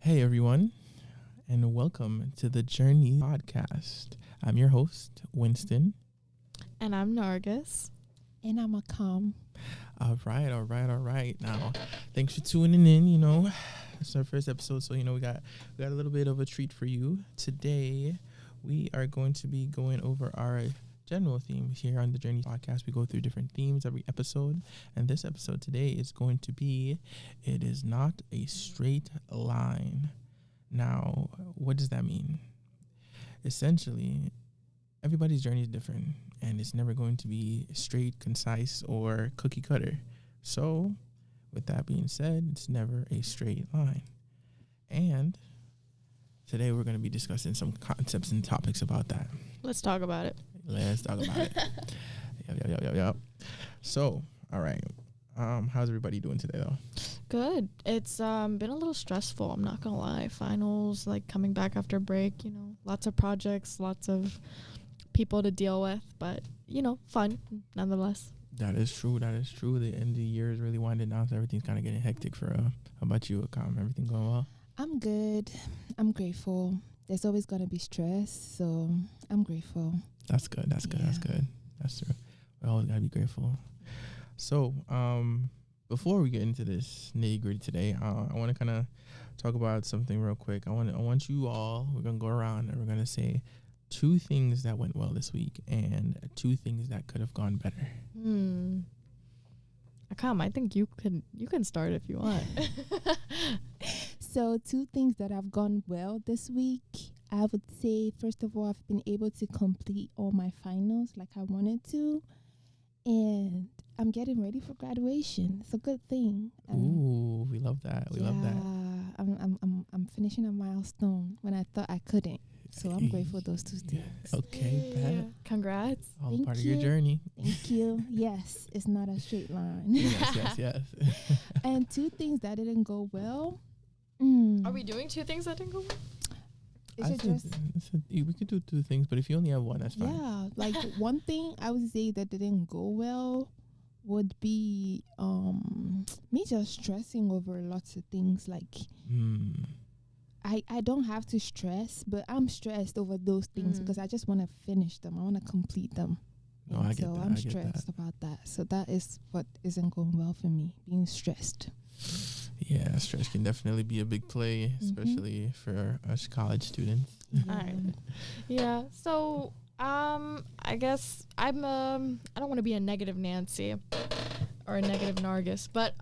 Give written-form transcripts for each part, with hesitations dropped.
Hey everyone, and welcome to the Journey podcast. I'm your host, Winston. And I'm Nargis. And I'm a calm. All right. Now, thanks for tuning in. It's our first episode, so we got a little bit of a treat for you today. We are going to be going over our general themes here on the Journey podcast. We go through different themes every episode, and this episode today is going to be "It is not a straight line." Now, what does that mean? Essentially, everybody's journey is different, and it's never going to be straight, concise, or cookie cutter. So, with that being said, it's never a straight line. And today we're going to be discussing some concepts and topics about that. Let's talk about it. Let's talk about it. Yep. So, all right. How's everybody doing today, though? Good. It's been a little stressful, I'm not gonna lie. Finals, like coming back after break, lots of projects, lots of people to deal with, but fun nonetheless. That is true. The end of the year is really winding down, so everything's kind of getting hectic for how about you, Akam? Everything going well? I'm good. I'm grateful. There's always going to be stress, so I'm grateful. That's good. That's true. We always got to be grateful. So, before we get into this nitty-gritty today, I want to kind of talk about something real quick. I want you all, we're going to go around and we're going to say 2 things that went well this week and 2 things that could have gone better. Akam, I think you can start if you want. So 2 things that have gone well this week. I would say, first of all, I've been able to complete all my finals like I wanted to. And I'm getting ready for graduation. It's a good thing. Ooh, we love that. We love that. I'm finishing a milestone when I thought I couldn't. So I'm grateful for those 2 things. Yeah. Okay, bad. Congrats. All Thank part of you. your journey. Thank you. Yes, it's not a straight line. Yes. And 2 things that didn't go well. Are we doing 2 things that didn't go well? We could do 2 things, but if you only have one, that's fine. Yeah, like one thing I would say that didn't go well would be me just stressing over lots of things. Like I don't have to stress, but I'm stressed over those things because I just want to finish them. I want to complete them. No, I get so that. I'm stressed about that. So that is what isn't going well for me, being stressed. Yeah, stress can definitely be a big play, especially for us college students. All right. Yeah. So, I guess I don't want to be a negative Nancy or a negative Nargis, but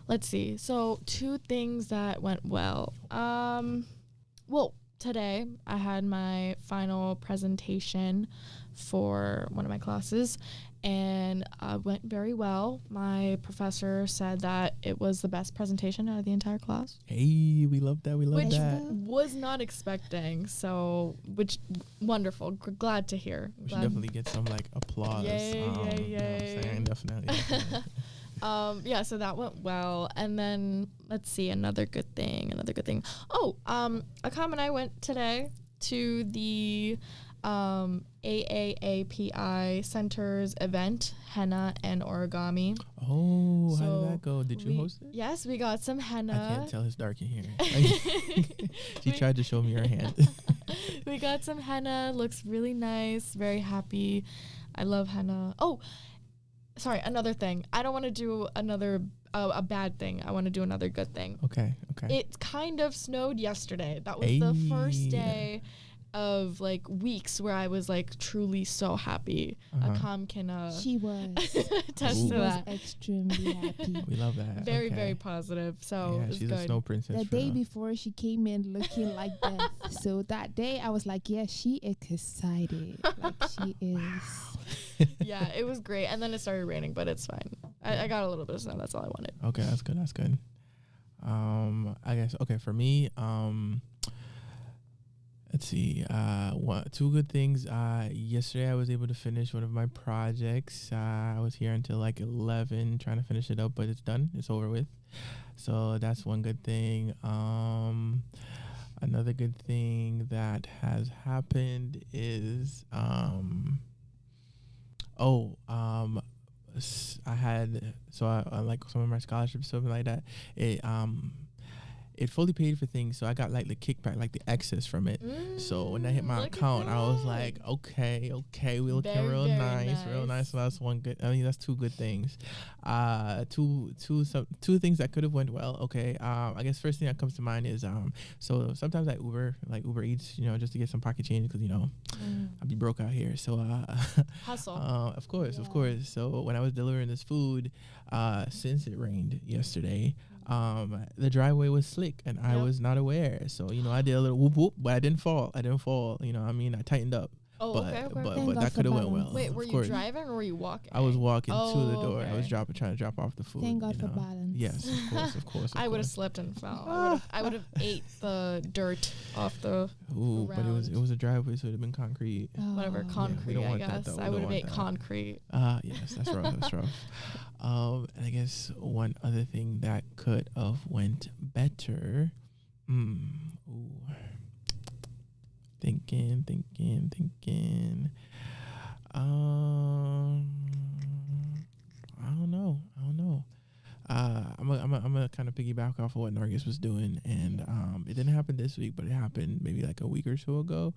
let's see. So 2 things that went well. Well, today I had my final presentation for one of my classes, and went very well. My professor said that it was the best presentation out of the entire class. Hey, we love that. Which that. was not expecting. So, wonderful. Glad to hear. We should definitely get some applause. Yay. You know what I'm saying? Definitely. Yeah, so that went well. And then let's see, another good thing. Oh, Akam and I went today to the AAAPI Center's event, henna and origami. Oh, So how did that go? Did you host it? Yes, we got some henna. I can't tell, it's dark in here. She tried to show me her hand. We got some henna. Looks really nice. Very happy. I love henna. Oh, sorry, another thing. I don't want to do a bad thing. I want to do another good thing. Okay. It kind of snowed yesterday. That was the first day of weeks where I was truly so happy. Akam can She was. attest to that. Extremely happy. We love that. Very, very positive. So yeah, it's she's good. a snow princess. The day before she came in looking like death. So that day I was like, yeah, she is excited. She is. Yeah, it was great. And then it started raining, but it's fine. I got a little bit of snow. That's all I wanted. Okay, that's good. I guess, for me, let's see, 2 good things. Yesterday I was able to finish one of my projects. I was here until 11 trying to finish it up, but it's done. It's over with. So that's one good thing. Another good thing that has happened is, I had, so I like some of my scholarships, something like that. it fully paid for things, so I got like the kickback, like the excess from it. So when that hit my account, I was like, okay, we looking Very, real very real nice. nice. So that's one good. I mean, that's two good things. Two things that could have went well. Okay. I guess first thing that comes to mind is so sometimes I Uber Eats, just to get some pocket change because I'll be broke out here. So Hustle. of course. So when I was delivering this food, since it rained yesterday, the driveway was slick and I was not aware. So I did a little whoop whoop, but I didn't fall. I I tightened up. Oh, but okay. but Thank God that for could have went balance. well. Wait, of were you course. driving or were you walking? I was walking to the door. I was okay. trying to drop off the food. Thank God for balance. Yes, of course. I would have slipped and fell. I would have ate the dirt off the Ooh, but it was a driveway, so it'd have been concrete. whatever concrete. don't I want that, guess though. I We would don't have want ate that. concrete. Yes, that's rough. That's rough. And I guess one other thing that could have went better. Ooh. Thinking. I don't know. I'm gonna kind of piggyback off of what Nargis was doing, and it didn't happen this week, but it happened maybe like a week or so ago.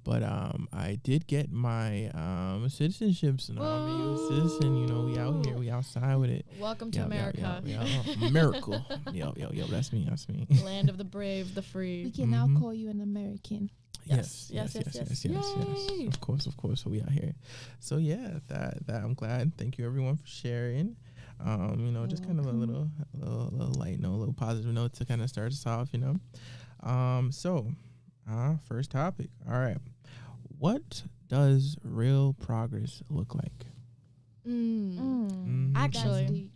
But I did get my citizenship, so now I'm a U.S. citizen. We out here, we outside with it. Welcome to America. Miracle. Yo, that's me. Land of the brave, the free. We can now call you an American. Yes. Yay. Of course. So we out here. So yeah, that I'm glad. Thank you everyone for sharing. Just kind of a little light note, a little positive note to kind of start us off. First topic. All right, what does real progress look like? Actually,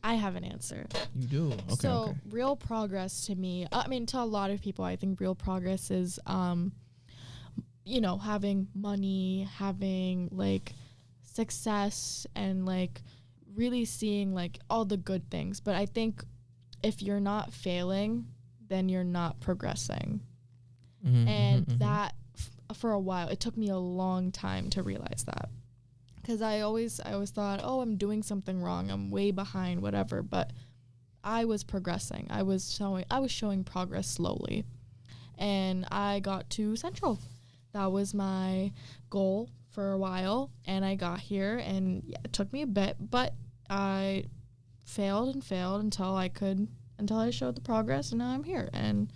I have an answer. You do? Okay. So real progress to me, to a lot of people, I think real progress is, having money, having like success, and like really seeing like all the good things. But I think if you're not failing, then you're not progressing. And that for a while, it took me a long time to realize that. Because I always thought, oh, I'm doing something wrong. I'm way behind, whatever. But I was progressing. I was showing progress slowly. And I got to Central. That was my goal for a while. And I got here, and it took me a bit. But I failed until I showed the progress, and now I'm here. And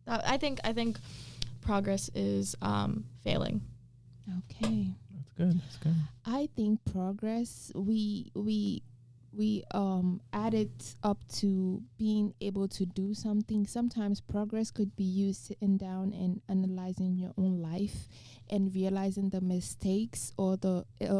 I think progress is failing. Okay. That's good. I think progress, we add it up to being able to do something. Sometimes progress could be you sitting down and analyzing your own life and realizing the mistakes or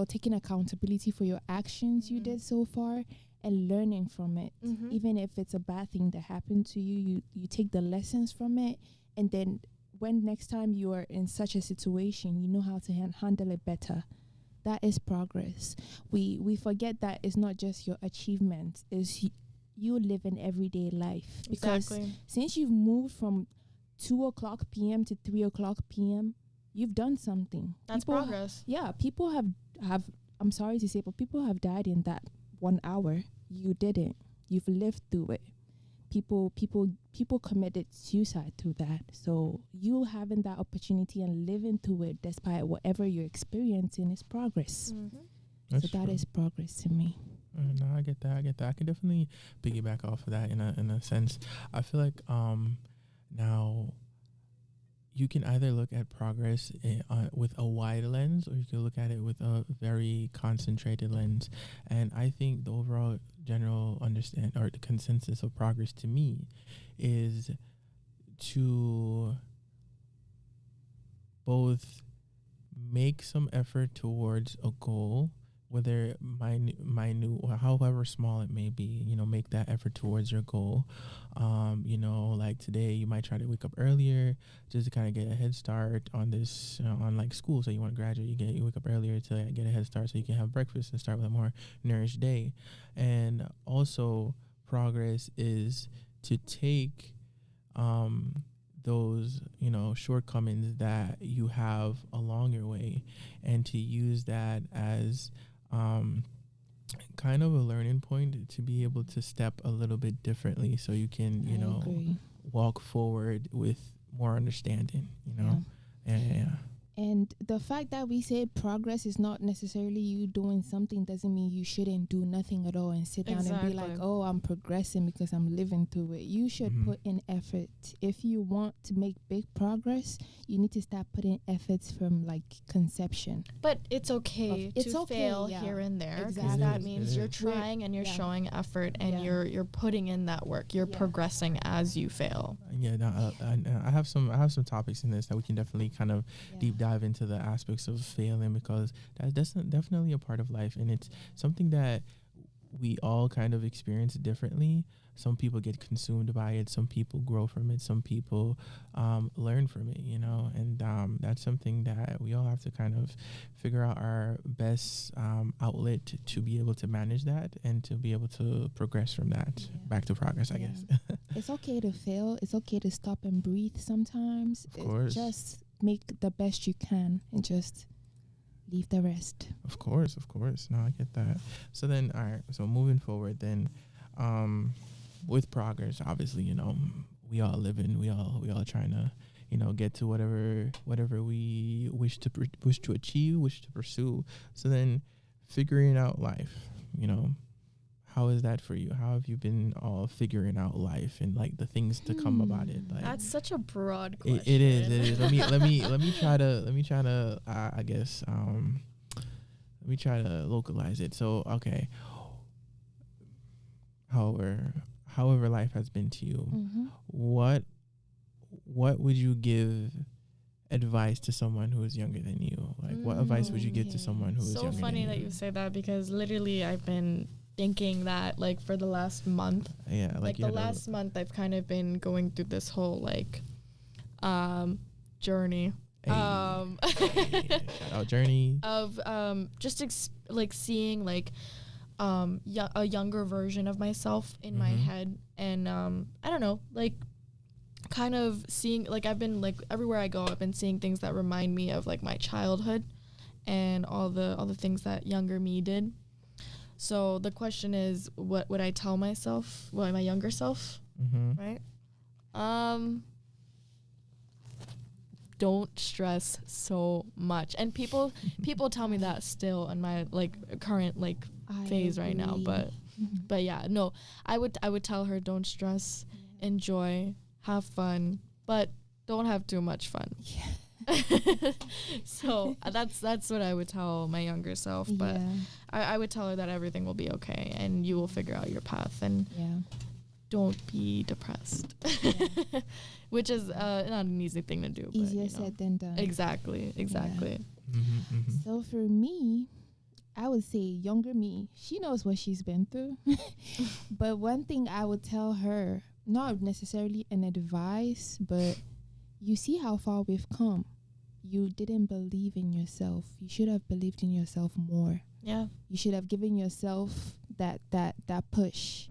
taking accountability for your actions you did so far and learning from it. Even if it's a bad thing that happened to you, you take the lessons from it, and then when next time you are in such a situation, you know how to handle it better. That is progress. We forget that it's not just your achievements, it's you live an everyday life. Because since you've moved from 2:00 p.m. to 3:00 p.m., you've done something. That's progress. People have I'm sorry to say, but people have died in that 1 hour. You didn't. You've lived through it. People committed suicide through that. So you having that opportunity and living through it despite whatever you're experiencing is progress. So that is progress to me. No, I get that. I can definitely piggyback off of that in a sense. I feel like now you can either look at progress with a wide lens, or you can look at it with a very concentrated lens. And I think the overall general the consensus of progress to me is to both make some effort towards a goal, whether minute or however small it may be, make that effort towards your goal. Like today you might try to wake up earlier just to kind of get a head start on this, on like school. So you want to graduate, you wake up earlier to get a head start so you can have breakfast and start with a more nourished day. And also progress is to take those shortcomings that you have along your way and to use that as kind of a learning point to be able to step a little bit differently, so you can walk forward with more understanding, you know. Yeah. And the fact that we say progress is not necessarily you doing something doesn't mean you shouldn't do nothing at all and sit down and be like, oh, I'm progressing because I'm living through it. You should put in effort. If you want to make big progress, you need to start putting efforts from like conception. But it's okay to fail here and there, because that means you're trying and you're showing effort and you're putting in that work. You're progressing as you fail. Yeah, no, I have some topics in this that we can definitely kind of deep dive into the aspects of failing, because that's definitely a part of life, and it's something that we all kind of experience differently. Some people get consumed by it, some people grow from it, some people learn from it, you know, and that's something that we all have to kind of figure out our best outlet to be able to manage that and to be able to progress from that back to progress, I guess. It's okay to fail. It's okay to stop and breathe sometimes. Of course. Just make the best you can and just leave the rest. Of course. No, I get that. So then, all right, so moving forward then, with progress, obviously, you know, we all living, we all trying to, you know, get to whatever we wish to achieve, wish to pursue. So then figuring out life, you know, how is that for you? How have you been all figuring out life and like the things to come about it? Like, that's such a broad question. It is. Let me try to I guess let me try to localize it. So okay, however life has been to you, what would you give advice to someone who is younger than you? Like, what advice would you give to someone who is younger than you? So funny that you say that, because literally I've been thinking that like for the last month. Yeah, like the last month I've kind of been going through this whole like journey. Shout out journey of just like seeing like a younger version of myself in my head, and I don't know, like kind of seeing, like I've been like everywhere I go I've been seeing things that remind me of like my childhood and all the things that younger me did. So the question is, what would I tell myself, my younger self, right? Don't stress so much. And people tell me that still in my like current like phase right now, but yeah, no, I would tell her, don't stress, enjoy, have fun, but don't have too much fun. So that's what I would tell my younger self, but I would tell her that everything will be okay and you will figure out your path, and don't be depressed. Which is not an easy thing to do. Easier said than done. Exactly. So for me, I would say younger me, she knows what she's been through. But one thing I would tell her, not necessarily an advice, but you see how far we've come. You didn't believe in yourself. You should have believed in yourself more. Yeah. You should have given yourself that push.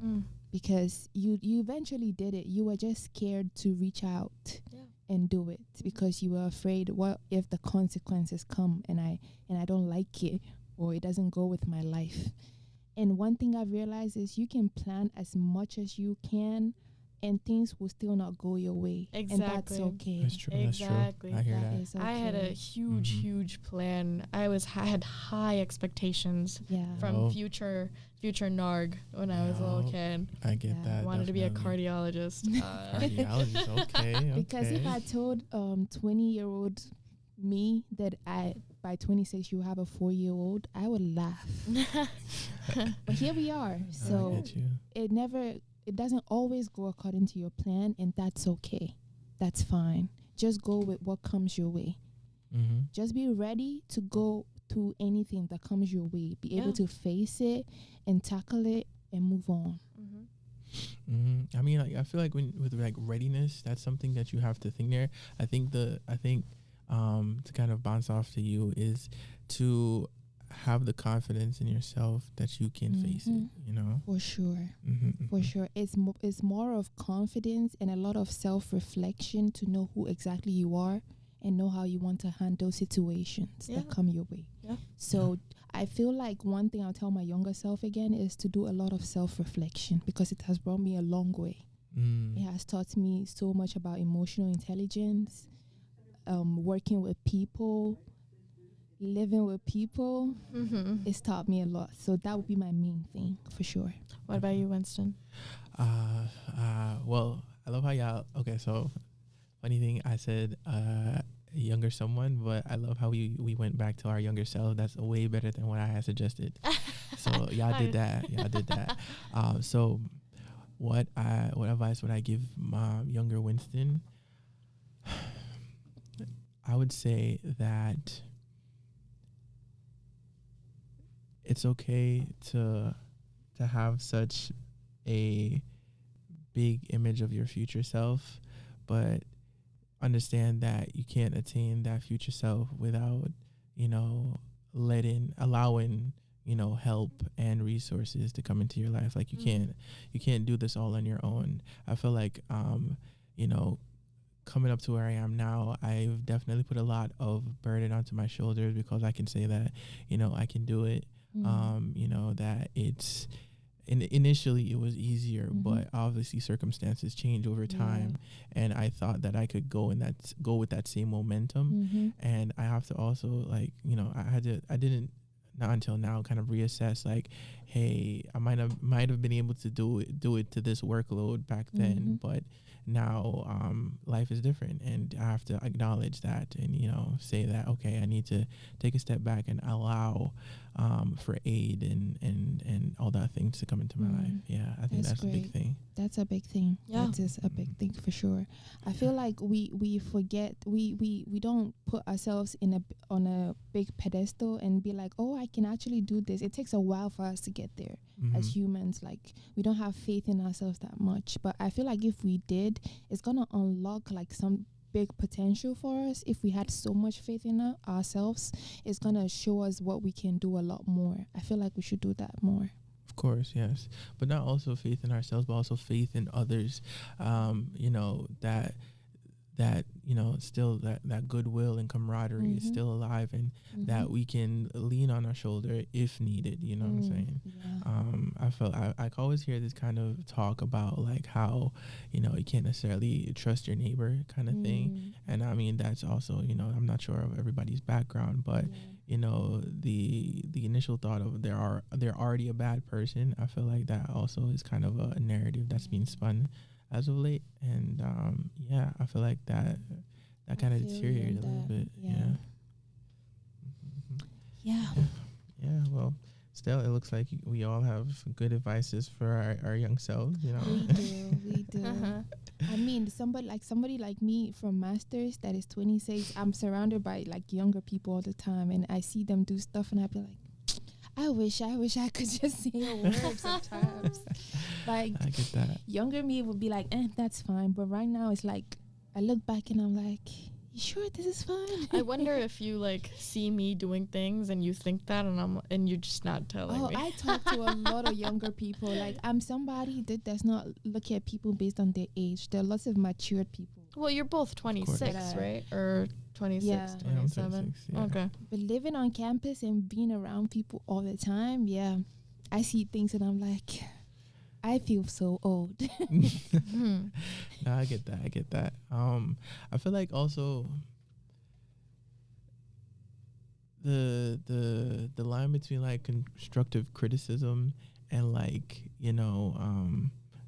Because you eventually did it. You were just scared to reach out and do it because you were afraid, what if the consequences come and I don't like it, or it doesn't go with my life. And one thing I've realized is you can plan as much as you can and things will still not go your way. Exactly. And that's okay. That's true. Exactly. That's true. I hear that. Okay. I had a huge plan. I had high expectations from future Narg when I was a little kid. I get that. I wanted to be a cardiologist. Cardiologist, okay. Because if I told 20-year-old me that by 26 you have a 4-year-old, I would laugh. But here we are. So it doesn't always go according to your plan, and that's okay. That's fine. Just go with what comes your way. Just be ready to go to anything that comes your way. Be able to face it and tackle it and move on. I mean, like, I feel like with like readiness, that's something that you have to think there. I think to kind of bounce off to you is to have the confidence in yourself that you can face it, you know? For sure. For sure. It's more of confidence and a lot of self-reflection to know who exactly you are and know how you want to handle situations that come your way. So I feel like one thing I'll tell my younger self again is to do a lot of self-reflection, because it has brought me a long way. It has taught me so much about emotional intelligence, working with people, living with people. It's taught me a lot. So that would be my main thing for sure. What about you, Winston? Well, I love how y'all. Okay, so funny thing, I said younger someone, but I love how we went back to our younger self. That's way better than what I had suggested. So y'all did that. Y'all did that. So what advice would I give my younger Winston? I would say that it's okay to have such a big image of your future self, but understand that you can't attain that future self without, allowing, help and resources to come into your life. Like you can't do this all on your own. I feel like, coming up to where I am now, I've definitely put a lot of burden onto my shoulders because I can say that, I can do it. That it's initially it was easier, but obviously circumstances change over time, and I thought that I could go with that same momentum, and I have to also I didn't not until now kind of reassess like, hey, I might have been able to do it to this workload back then, but now life is different, and I have to acknowledge that and say that, okay, I need to take a step back and allow for aid and all that things to come into my life. Yeah, I think that's a big thing. That's a big thing. Yeah, that is a big thing for sure. I feel like we forget, we don't put ourselves on a big pedestal and be like, oh, I can actually do this. It takes a while for us to get there as humans. Like we don't have faith in ourselves that much, but I feel like if we did, it's gonna unlock like some big potential for us. If we had so much faith in ourselves, it's gonna show us what we can do a lot more. I feel like we should do that more. Of course, yes, but not also faith in ourselves, but also faith in others. That still that goodwill and camaraderie is still alive, and that we can lean on our shoulder if needed. You know what I'm saying? Yeah. I felt I always hear this kind of talk about like how you can't necessarily trust your neighbor kind of thing, and I mean that's also I'm not sure of everybody's background, but the initial thought of they're already a bad person. I feel like that also is kind of a narrative that's being spun as of late, and I feel like that kind of deteriorated a little bit. Yeah. Well, still, it looks like we all have good advices for our young selves. We do. I mean, somebody like me from masters that is 26. I'm surrounded by like younger people all the time, and I see them do stuff, and I be like, I wish I could just say a word sometimes. Like, I get that. Younger me would be like, that's fine. But right now, it's like, I look back and I'm like, you sure this is fine? I wonder if you like see me doing things and you think that, and you're just not telling me. I talk to a lot of younger people. Like, I'm somebody that does not look at people based on their age. There are lots of matured people. Well, you're both 26, right? Or 26, Yeah. 27. 26, yeah. Okay. But living on campus and being around people all the time, I see things and I'm like, I feel so old. No, I get that. I feel like also the line between like constructive criticism and like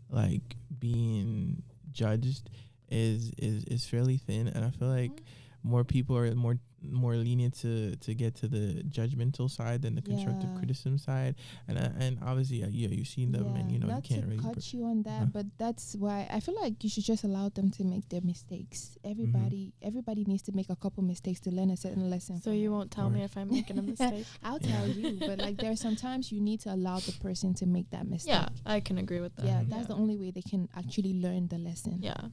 like being judged is fairly thin, and I feel like more people are more lenient to get to the judgmental side than the constructive criticism side, and obviously you've seen them, and you can't really cut you on that, but that's why I feel like you should just allow them to make their mistakes. Everybody needs to make a couple mistakes to learn a certain lesson. So you won't tell me if I'm making a mistake? I'll tell you, but like there are sometimes you need to allow the person to make that mistake. Yeah, I can agree with that. Yeah, that's the only way they can actually learn the lesson. Yeah.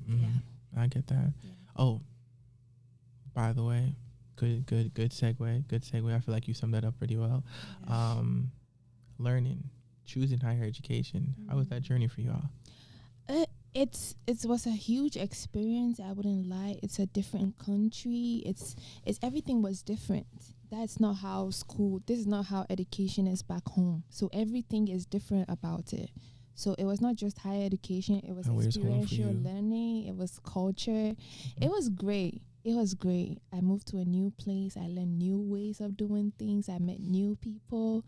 I get that. Oh, by the way, good segue. I feel like you summed that up pretty well. Learning, choosing higher education. How was that journey for y'all? It was a huge experience. I wouldn't lie. It's a different country. It's everything was different. That's not how this is not how education is back home. So everything is different about it. So it was not just higher education, it was And where's home for experiential you? learning, it was culture. It was great. It was great. I moved to a new place. I learned new ways of doing things. I met new people.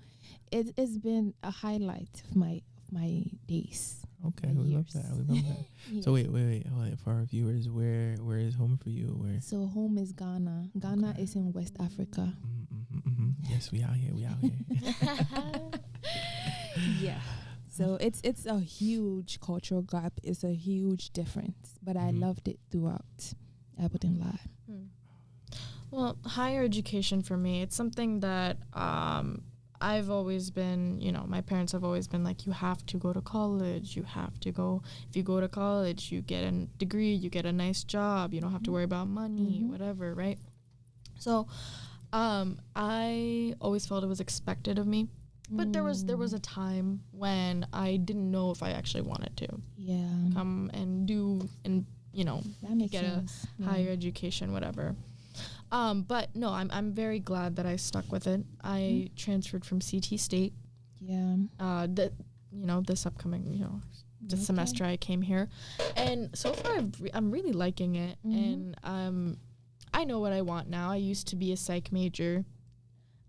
It's been a highlight of my days. Okay, my we love years. that. We love that. Yeah. So wait. Hold on. For our viewers, where is home for you? Where? So home is Ghana. Ghana Okay. is in West Africa. Yes, we out here. We out here. Yeah. So it's a huge cultural gap. It's a huge difference. But I Mhm. loved it throughout. I wouldn't lie. Well, higher education for me, it's something that I've always been, my parents have always been like, you have to go to college. You have to go. If you go to college, you get a degree, you get a nice job. You don't have to worry about money, whatever, right? So I always felt it was expected of me. But there was a time when I didn't know if I actually wanted to Yeah. come and do and, That makes get sense. a higher education, whatever. But no, I'm very glad that I stuck with it. I transferred from CT State. Yeah. This upcoming, this Okay. semester I came here, and so far I'm really liking it, and I know what I want now. I used to be a psych major,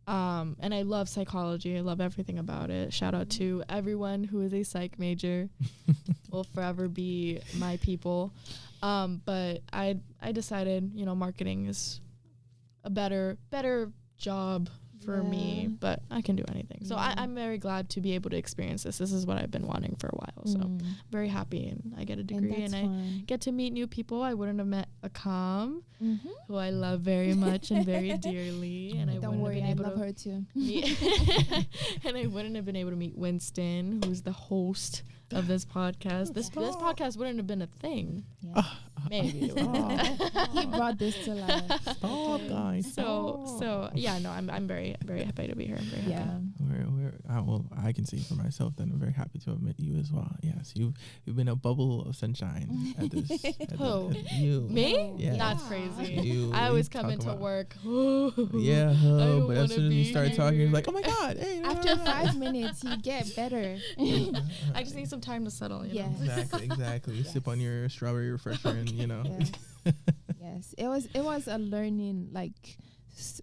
and I love psychology. I love everything about it. Shout out to everyone who is a psych major. Will forever be my people. But I decided, marketing is a better job for me, Yeah. but I can do anything. So Yeah. I'm very glad to be able to experience this. This is what I've been wanting for a while. So very happy, and I get a degree, and I get to meet new people. I wouldn't have met Akam, who I love very much and very dearly, and I Don't wouldn't worry, I have been love able to her too. meet and I wouldn't have been able to meet Winston, who's the host of this podcast. This podcast wouldn't have been a thing. Yeah. Maybe. He brought this to life. Stop, guys. So yeah, no, I'm very, very happy to be here. I'm very happy. Yeah. Well, I can say for myself that I'm very happy to have met you as well. Yes, you've been a bubble of sunshine at this. Who? You. Me? Yeah. That's crazy. You. I always We come talk into about- work. Yeah, don't but as wanna soon as you be start talking, here. you're like, oh my God. Hey, After 5 minutes, you get better. I just need some time to settle. You know? Exactly. You sip on your strawberry refresher and, Yes. It was a learning,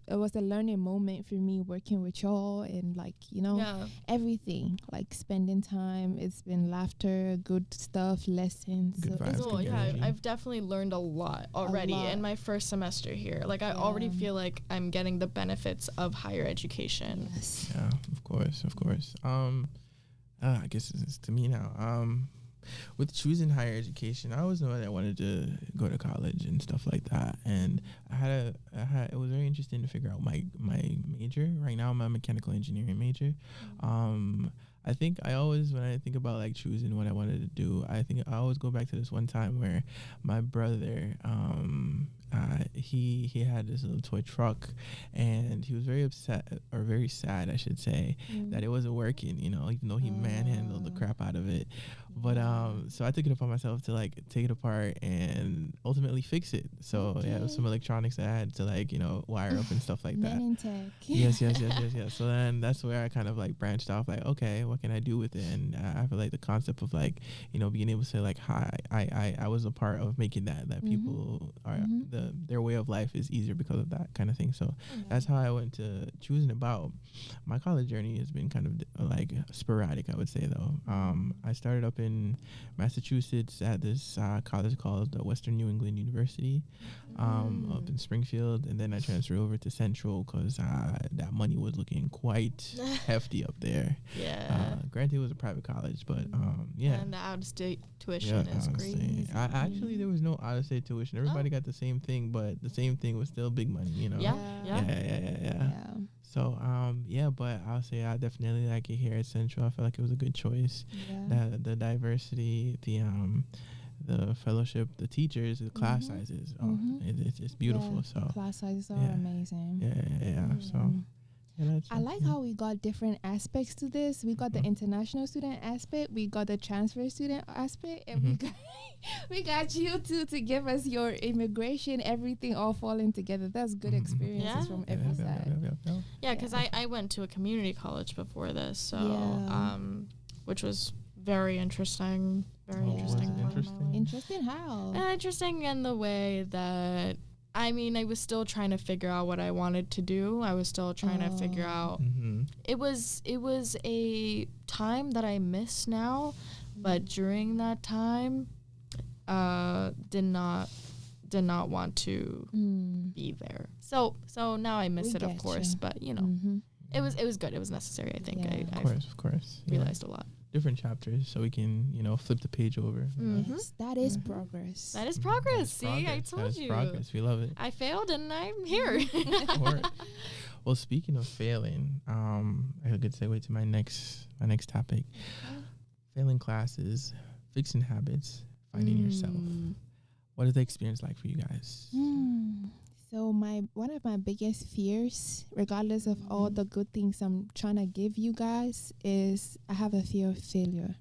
it was a learning moment for me working with y'all and Yeah. everything, like spending time. It's been laughter, good stuff, lessons. Good So vibes, it's Cool. good Yeah, energy. I've definitely learned a lot already lot. in my first semester here. Like I already Yeah. feel like I'm getting the benefits of higher education. yes. Yeah, of course. I guess it's to me now. With choosing higher education, I always know that I wanted to go to college and stuff like that. And it was very interesting to figure out my major. Right now, I'm a mechanical engineering major. I think when I think about like choosing what I wanted to do, I think I always go back to this one time where my brother, he had this little toy truck, and he was very upset, or very sad, I should say, that it wasn't working, even though he manhandled the crap out of it. But so I took it upon myself to like take it apart and ultimately fix it. So yeah, it was some electronics that I had to like, wire up and stuff like that. Men in tech. Yes. So then that's where I kind of like branched off, like, okay, what can I do with it? And I feel like the concept of like, being able to say like, hi, I was a part of making that people are their way of life is easier because of that kind of thing. So that's how I went to choosing about. My college journey has been kind of like sporadic, I would say though. I started up in Massachusetts at this college called the Western New England University, up in Springfield, and then I transferred over to Central because that money was looking quite hefty up there. Yeah. Granted, it was a private college, but yeah. And the out-of-state tuition is crazy. Actually, there was no out-of-state tuition. Everybody got the same thing, but the same thing was still big money, Yeah. Yeah. So, but I'll say I definitely like it here at Central. I feel like it was a good choice. Yeah. The diversity, the fellowship, the teachers, the class sizes. It's beautiful. Yeah. So Class sizes are Yeah. amazing. yeah. So I like how we got different aspects to this. We got the international student aspect, we got the transfer student aspect, and we got you two to give us your immigration, everything all falling together. That's good experiences from every side. Yeah, because I went to a community college before this, so Yeah. which was very interesting. Very Oh, was interesting. it point in my interesting? life. Interesting how? Interesting in the way that, I mean, I was still trying to figure out what I wanted to do. I was still trying to figure out. Mm-hmm. It was a time that I miss now, but during that time, did not want to be there. So now I miss We it, of get course. you. But you know, Mm-hmm. it was good. It was necessary. I think. Yeah. Of course. Yeah. Realized a lot. Different chapters, so we can, flip the page over. Mhm. Yes, that is Mhm. progress. That is Mhm. progress. That is See, progress. I That told is you. progress. We love it. I failed and I'm here. Word. Well, speaking of failing, a good segue to my next topic. Failing classes, fixing habits, finding yourself. What is the experience like for you guys? So one of my biggest fears, regardless of all the good things I'm trying to give you guys, is I have a fear of failure.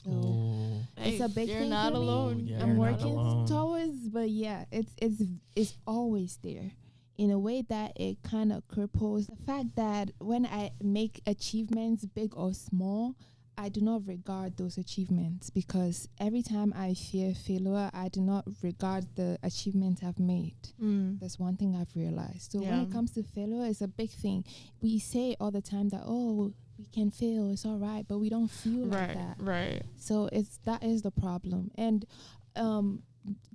So Oh, it's a big You're thing not for me. alone. Yeah, I'm you're not working alone. towards, but yeah, it's always there in a way that it kind of cripples the fact that when I make achievements, big or small, I do not regard those achievements, because every time I fear failure, I do not regard the achievements I've made. That's one thing I've realized. So when Yeah. it comes to failure, it's a big thing. We say all the time that, oh, we can fail, it's all right, but we don't feel like that. Right. So that is the problem. And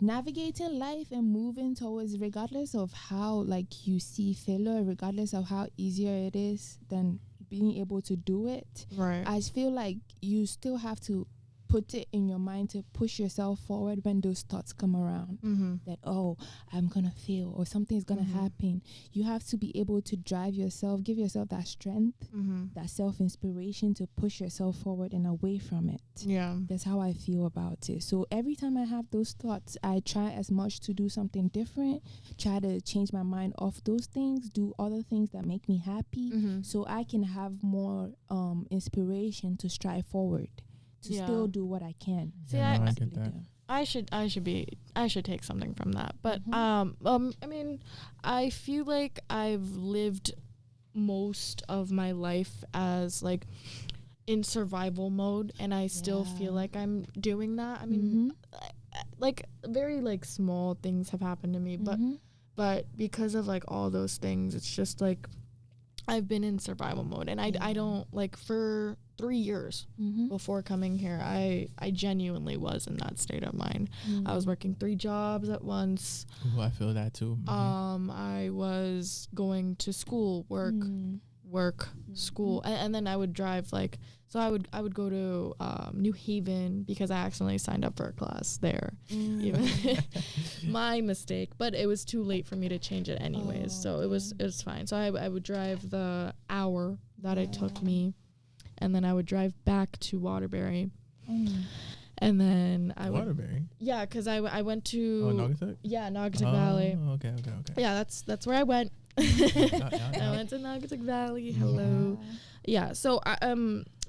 navigating life and moving towards, regardless of how like you see failure, regardless of how easier it is than being able to do it, Right. I feel like you still have to put it in your mind to push yourself forward when those thoughts come around. That, oh, I'm gonna fail or something's gonna happen. You have to be able to drive yourself, give yourself that strength, that self-inspiration to push yourself forward and away from it. Yeah. That's how I feel about it. So every time I have those thoughts, I try as much to do something different, try to change my mind off those things, do other things that make me happy, so I can have more inspiration to strive forward, to still do what I can. See, Yeah, no, I possibly get that. do. I should take something from that. But I mean, I feel like I've lived most of my life as like in survival mode, and I still feel like I'm doing that. I mean, like very like small things have happened to me, but because of like all those things, it's just like I've been in survival mode, and I don't like, for 3 years before coming here, I genuinely was in that state of mind. I was working 3 jobs at once. Ooh, I feel that too. I was going to school, work, school, and then I would drive like, so I would go to New Haven because I accidentally signed up for a class there. My mistake, but it was too late for me to change it anyways, so it was fine. So I would drive the hour that it took me, and then I would drive back to Waterbury. And then I would, Waterbury. yeah, because I went to Naugatuck? Naugatuck Valley. Okay. Yeah, that's where I went. I went to Naugatuck Valley. Hello. Yeah, so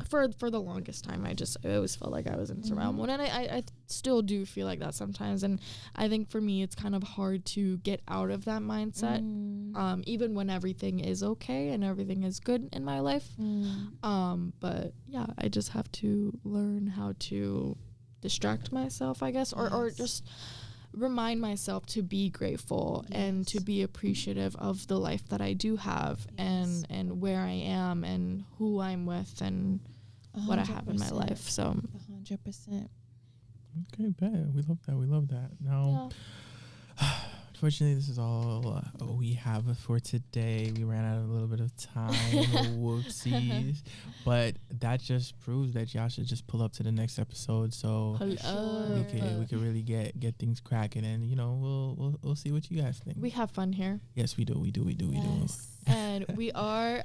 for the longest time, I always felt like I was in survival mode, and I still do feel like that sometimes. And I think for me, it's kind of hard to get out of that mindset, even when everything is okay and everything is good in my life. But yeah, I just have to learn how to distract myself, I guess, or just remind myself to be grateful and to be appreciative of the life that I do have, and where I am and who I'm with and what I have in my life. So 100%. Okay, bet. We love that. Now, unfortunately, this is all we have for today. We ran out of a little bit of time. Whoopsies. But that just proves that y'all should just pull up to the next episode, so we could really get things cracking, and we'll see what you guys think. we have fun here. Yes, we do. And we are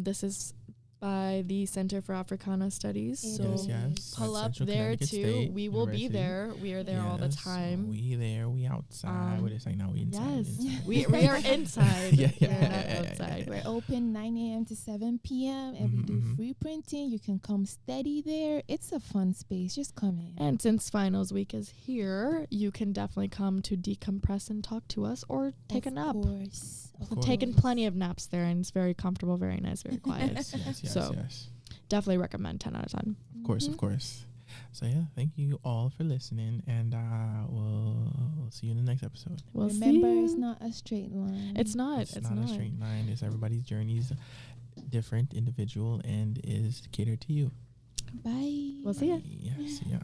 this is by the Center for Africana Studies. So yes. pull At up Central there Connecticut too. State We will be University. there. We are there all the time. We there. We outside. What is like now? We inside. Yes, inside. we are inside. Yeah. We are not outside. We're open 9 a.m. to 7 p.m. and we do free printing. You can come study there. It's a fun space. Just come in. And since finals week is here, you can definitely come to decompress and talk to us, or take a nap. Of course. Taking plenty of naps there, and it's very comfortable, very nice, very quiet. Yes. So, definitely recommend 10 out of 10. Of course, of course. So yeah, thank you all for listening, and we'll see you in the next episode. We'll Remember, see. it's not a straight line. It's not. It's not a straight line. It's everybody's journeys different, individual, and is catered to you. Bye. We'll see ya. Yeah, see ya.